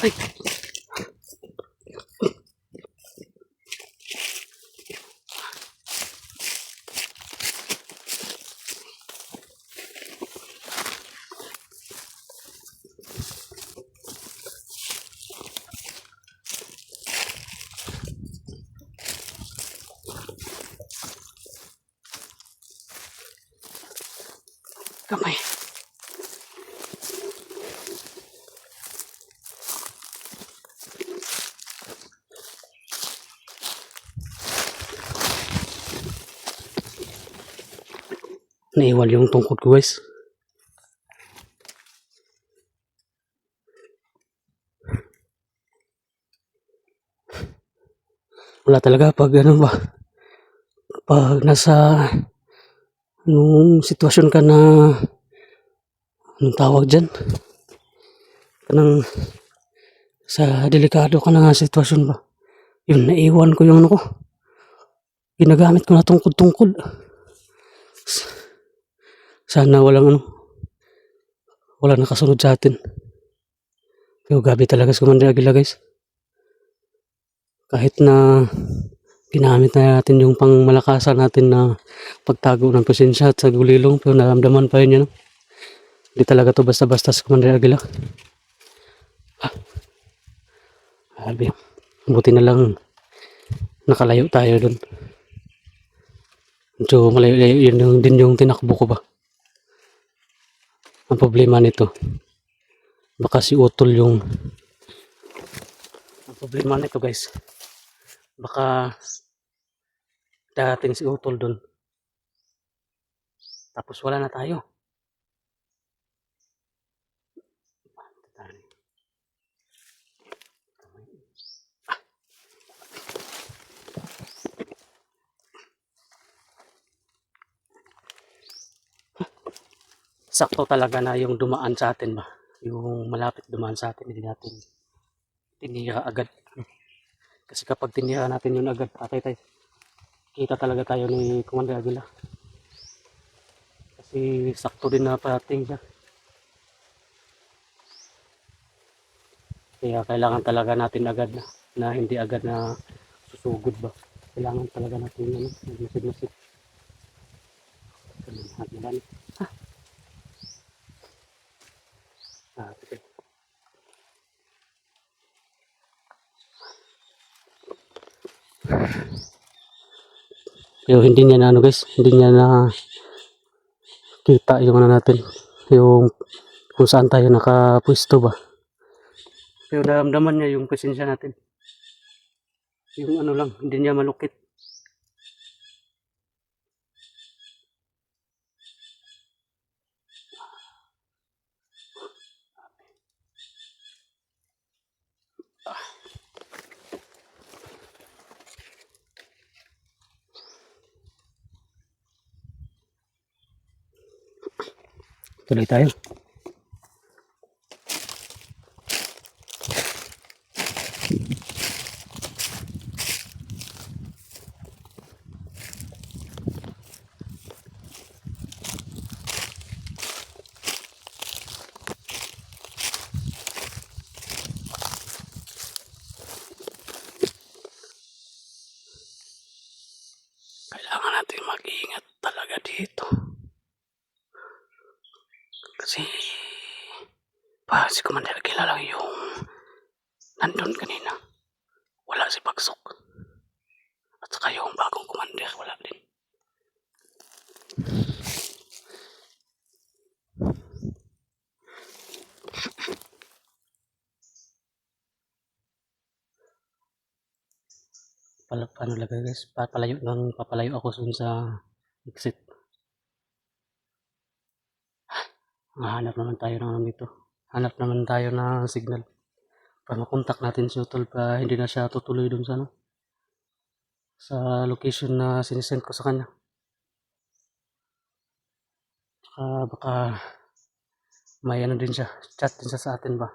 Ay, kamay. Naiwan yung tungkod ko, guys. Wala talaga pag ano ba, pag nasa anong sitwasyon ka na, anong tawag dyan, kanang sa delikado ka na sitwasyon ba, yun, naiwan ko yung ano ko, ginagamit ko na tungkod-tungkod. Sana wala nakasunod sa atin. Pero gabi talaga sa Commander Aguila, guys. Kahit na ginamit na natin yung pangmalakasan natin na pagtago ng presensya at sa gulilong, pero naramdaman pa rin yan. Hindi talaga to basta-basta sa Commander Aguila. Sabi, buti na lang nakalayo tayo dun. So malayo-layo yun din yung tinakbo ko ba. Ang problema nito, baka si Utol yung ang problema nito, guys, baka dating si Utol dun tapos wala na tayo. Sakto talaga na yung dumaan sa atin ba, yung malapit dumaan sa atin, hindi natin tinira agad. Kasi kapag tinira natin yun agad, patay tayo. Kita talaga tayo ni Commander Aguila. Kasi sakto din na parating siya. Kaya kailangan talaga natin agad na hindi agad na susugod ba. Kailangan talaga natin masid-masid. Okay. Pero hindi niya na ano, guys, hindi niya na kita yung ano natin, yung kung saan tayo nakapwesto ba. Pero naramdaman niya yung presensya natin. Yung ano lang, hindi niya malukit. Tuloy tayo. Kailangan natin mag-iingat talaga dito. Kasi si Commander Aguila lang yung nandun kanina. Wala si Bagsok. At saka yung bagong commander, wala din. Paano lagay, guys? Papalayo ako sa exit. Hanap naman tayo ng dito. Hanap naman tayo ng signal. Para makontak natin si Utol pa hindi na siya tutuloy dun sa sa location na sinisend ko sa kanya. Baka may ano din siya, chat din siya sa atin ba.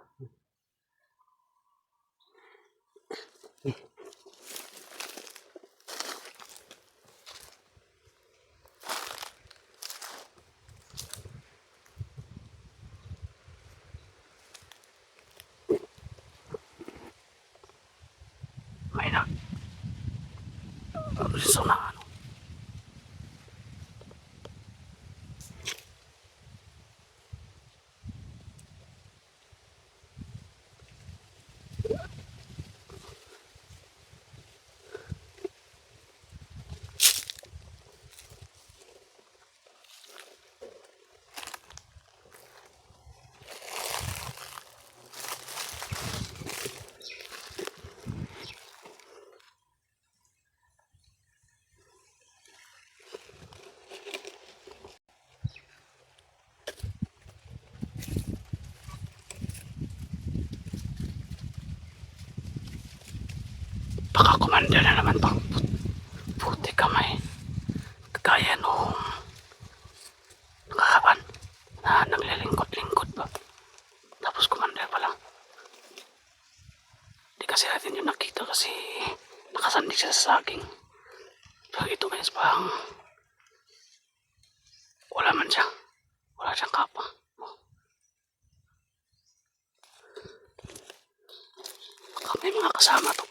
So na ano. Baka kumanda na naman pang puti kamay. Kagaya nung nakaraan na naglilingkod-lingkod ba. Tapos kumanda pa lang. Di kasi natin yung nakita kasi nakasandig siya sa saging. Pero ito guys parang wala man siya. Wala siyang kapa. Baka may mga kasama to.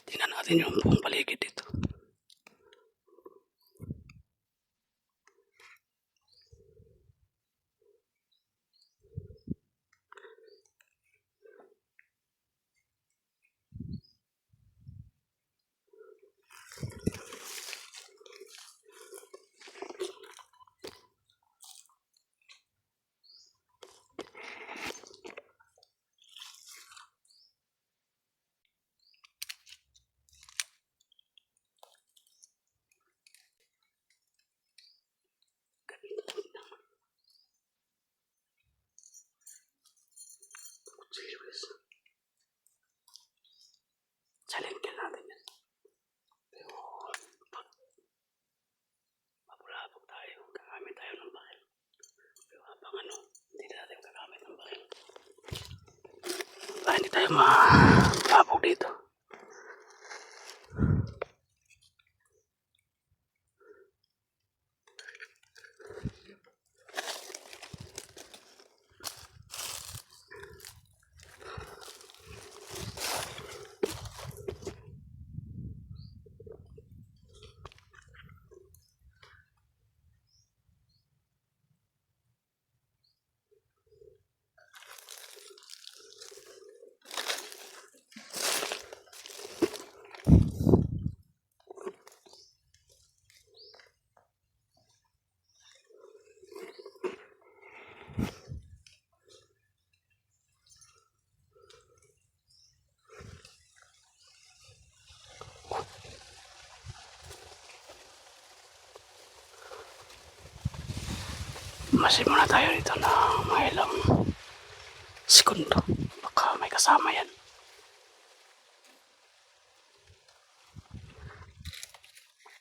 Tingnan natin yung buong paligid dito. Challenge natin yan. Pero mapulabog tayo. Gagamit tayo ng bakil. Pero habang ano, hindi natin gagamit ng bakil. Hindi tayo mapulabog dito. Masin muna tayo dito na mga ilang segundo. Baka may kasama yan.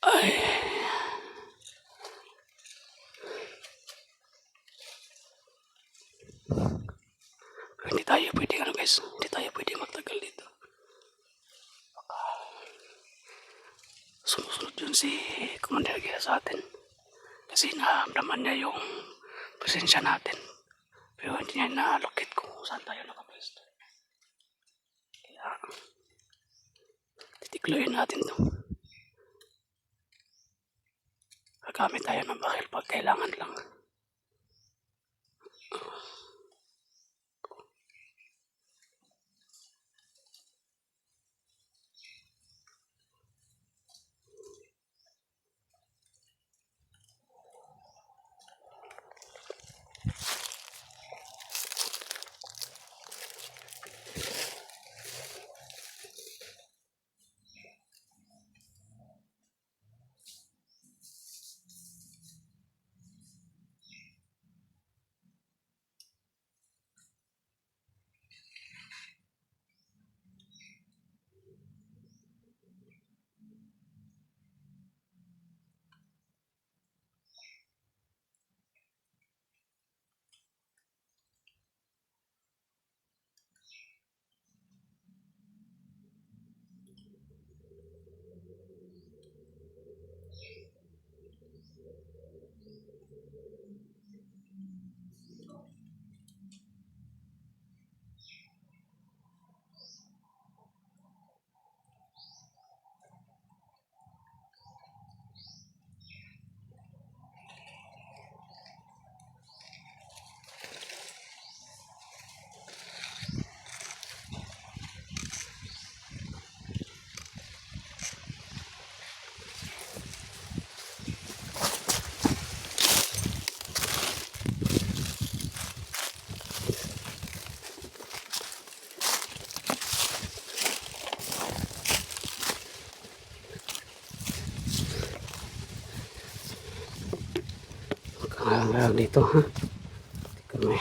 Ay. Pero hindi tayo pwede ano guys. Hindi tayo pwede magtagal dito. Baka sumusunod yun si Commander Gira sa atin. Kasi naramdaman niya yung presensya natin. Pero hindi niya na-allocate kung saan tayo nakapwesto. Kaya titikloyin natin to. Gagamit tayo ng bakil pag kailangan lang. lang dito ha. Kami.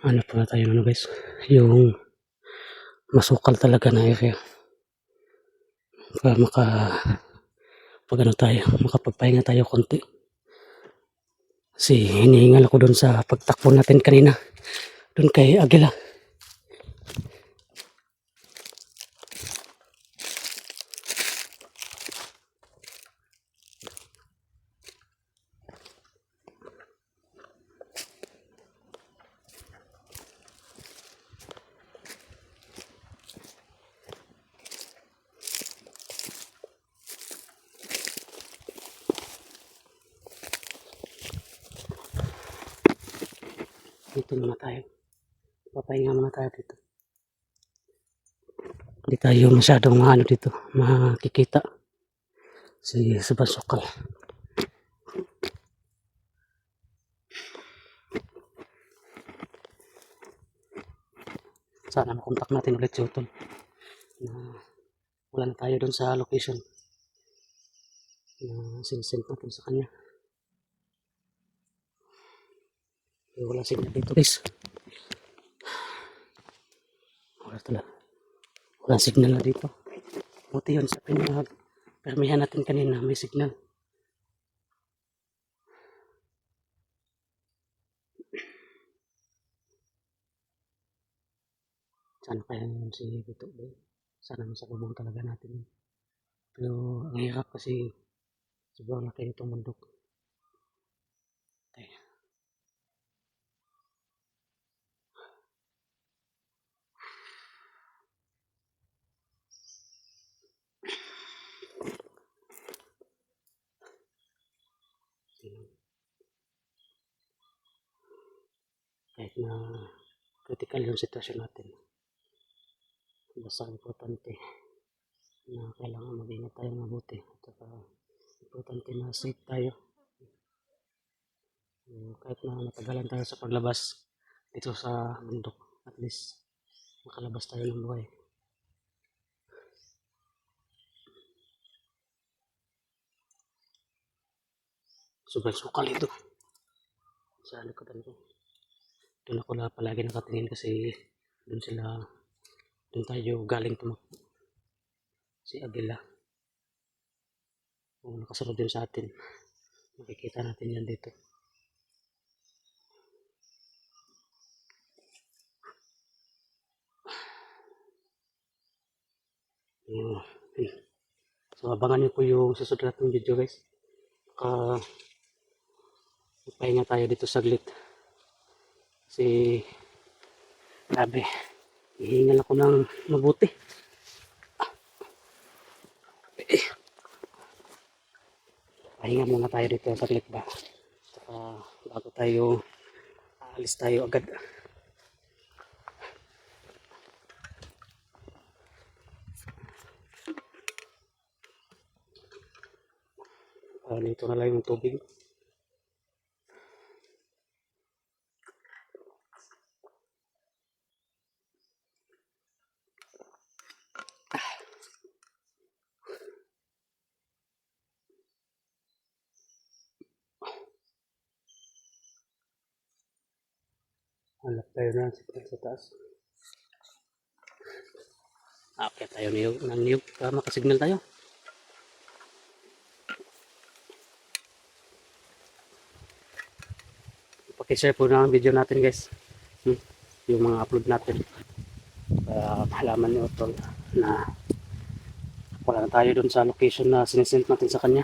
Ano pa tayo ano guys, yung masukal talaga na area para pag ano tayo, makapagpahinga tayo konti. Kasi hinihingal ako doon sa pagtakbo natin kanina doon kay Agila. Dito muna tayo, papahinga muna tayo dito. Hindi tayo masyadong ano dito makikita sa basukal. Sana makontak natin ulit si Utol na wala na tayo doon sa location na sinsend natin sa kanya. Wala signal dito guys, wala talaga, wala signal na dito. Buti yun sa permihan natin kanina may signal. Sana kaya yun si Bito Boy, sana masalubong talaga natin yun. Pero ang hirap kasi sobrang laki nitong bundok. Okay. Kahit na critical yung sitwasyon natin, basta importante na kailangan mag-ingat tayo mabuti at saka importante na safe tayo. Kahit na matagalan tayo sa paglabas dito sa bundok, at least makalabas tayo ng buhay. Sobrang sukal ito sa likodan ko. Doon ako na palagi nakatingin kasi doon tayo galing tumakbo. Si Agila. Kung nakasunod din sa atin, makikita natin yan dito. So abangan niyo po yung susunod natin video guys. Pahinga tayo dito saglit. Kasi grabe, hihingal ako ng mabuti. Pahinga muna tayo dito saglit ba. Saka bago tayo aalis tayo agad. Dito na lang yung tubig. Hanap tayo na sa taas. Okay tayo ng niyog para makasignal tayo. Paki-share po na ang video natin guys. Yung mga upload natin. Malaman ni Utol na wala na tayo dun sa location na sinisend natin sa kanya.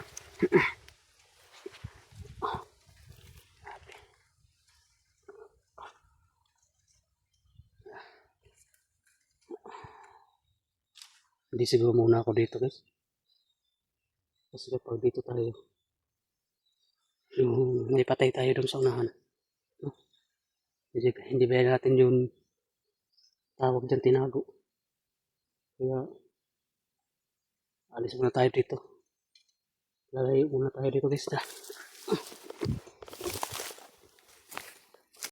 Hindi siguro muna ako dito guys. Kasi kapag dito tayo, yung may patay tayo dun sa unahan. No? Hindi ba natin yung tawag dyan tinago. Kaya alis muna tayo dito. Lalayo muna tayo dito guys.